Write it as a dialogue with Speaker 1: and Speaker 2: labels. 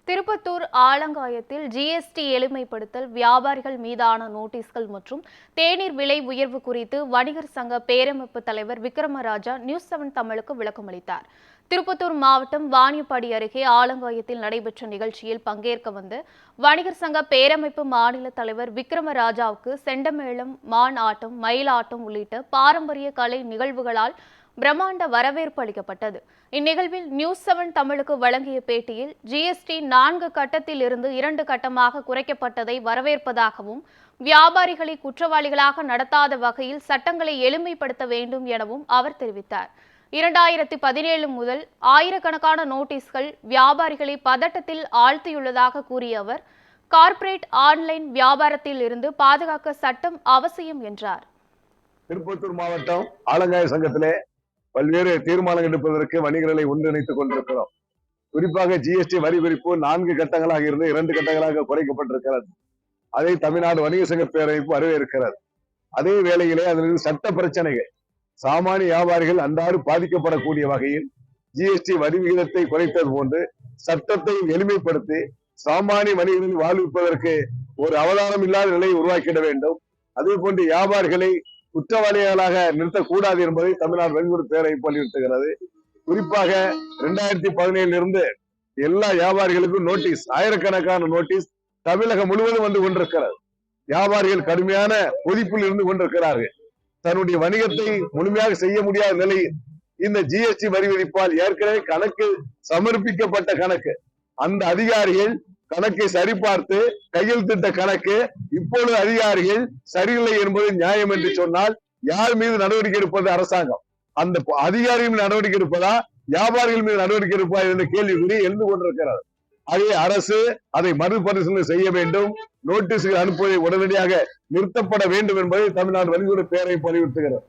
Speaker 1: Tirupattur ஆலங்காயத்தில் GST எளிமைப்படுத்தல், வியாபாரிகள் மீதான நோட்டீஸ்கள் மற்றும் தேநீர் விலை உயர்வு குறித்து வணிகர் சங்க பேரமைப்பு தலைவர் விக்ரமராஜா நியூஸ்7 தமிழுக்கு விளக்கம் அளித்தார். திருப்பத்தூர் மாவட்டம் வாணியம்பாடி அருகே ஆலங்காயத்தில் நடைபெற்ற நிகழ்ச்சியில் பங்கேற்க வந்த வணிகர் சங்க பேரமைப்பு மாநில தலைவர் விக்ரமராஜாவுக்கு செண்டமேளம், மான் ஆட்டம், மயிலாட்டம் உள்ளிட்ட பாரம்பரிய கலை நிகழ்வுகளால் பிரம்மாண்ட வரவேற்பு அளிக்கப்பட்டது. இந்நிகழ்வில் நியூஸ்7 தமிழுக்கு வழங்கிய பேட்டியில் ஜிஎஸ்டி 4 கட்டத்தில் இருந்து 2 கட்டமாக குறைக்கப்பட்டதை வரவேற்பதாகவும், வியாபாரிகளை குற்றவாளிகளாக நடத்தாத வகையில் சட்டங்களை எளிமைப்படுத்த வேண்டும் எனவும் அவர் தெரிவித்தார். 2017 முதல் ஆயிரக்கணக்கான நோட்டீஸ்கள் வியாபாரிகளை பதட்டத்தில் ஆழ்த்தியுள்ளதாக கூறிய அவர், கார்ப்பரேட் ஆன்லைன் வியாபாரத்தில் இருந்து பாதுகாக்க சட்டம் அவசியம் என்றார்.
Speaker 2: திருப்பத்தூர் மாவட்டம் ஆலங்காய சங்கத்திலே பல்வேறு தீர்மானங்கள் எடுப்பதற்கு வணிகர்களை ஒன்றிணைத்துக் கொண்டிருக்கிறோம். குறிப்பாக ஜிஎஸ்டி வரி குறிப்பு 4 கட்டங்களாக இருந்து 2 கட்டங்களாக குறைக்கப்பட்டிருக்கிறது. அதை தமிழ்நாடு வணிக சங்க பேரமைப்பு வரவேற்கிறது. அதே வேளையிலே அதில் சட்ட பிரச்சனைகள், சாமானிய வியாபாரிகள் அன்றாடு பாதிக்கப்படக்கூடிய வகையில் ஜிஎஸ்டி வரி விகிதத்தை குறைத்தது போன்று சட்டத்தை எளிமைப்படுத்தி சாமானிய வணிகர்களில் வாழ்விப்பதற்கு ஒரு அவதானம் இல்லாத நிலையை உருவாக்கிட வேண்டும். அதே போன்று வியாபாரிகளை குற்றவாளிகளாக நிறுத்தக்கூடாது என்பதை தமிழ்நாடு வணிகர் பேரமைப்பு வலியுறுத்துகிறது. குறிப்பாக 2017 இருந்து எல்லா வியாபாரிகளுக்கும் நோட்டீஸ், ஆயிரக்கணக்கான நோட்டீஸ் தமிழகம் முழுவதும் வந்து கொண்டிருக்கிறது. வியாபாரிகள் கடுமையான கொதிப்பில் இருந்து கொண்டிருக்கிறார்கள். தன்னுடைய வணிகத்தை முழுமையாக செய்ய முடியாத நிலையில் இந்த ஜிஎஸ்டி வரி விதிப்பால் ஏற்கனவே கணக்கு சமர்ப்பிக்கப்பட்ட கணக்கு, அந்த அதிகாரிகள் கணக்கை சரிபார்த்து கையெழுத்திட்ட கணக்கு இப்பொழுது அதிகாரிகள் சரியில்லை என்பது நியாயம் என்று சொன்னால் யார் மீது நடவடிக்கை எடுப்பது? அரசாங்கம். அந்த அதிகாரிகள் மீது நடவடிக்கை எடுப்பதா, வியாபாரிகள் மீது நடவடிக்கை எடுப்பதா என்ற கேள்விக்குறி எழுந்து கொண்டிருக்கிறது. ஆகவே அரசு அதை மறுபரிசீலனை செய்ய வேண்டும். நோட்டீஸ்கள் அனுப்புவதை உடனடியாக நிறுத்தப்பட வேண்டும் என்பதை தமிழ்நாடு வணிகர் பேரமைப்பு வலியுறுத்துகிறது.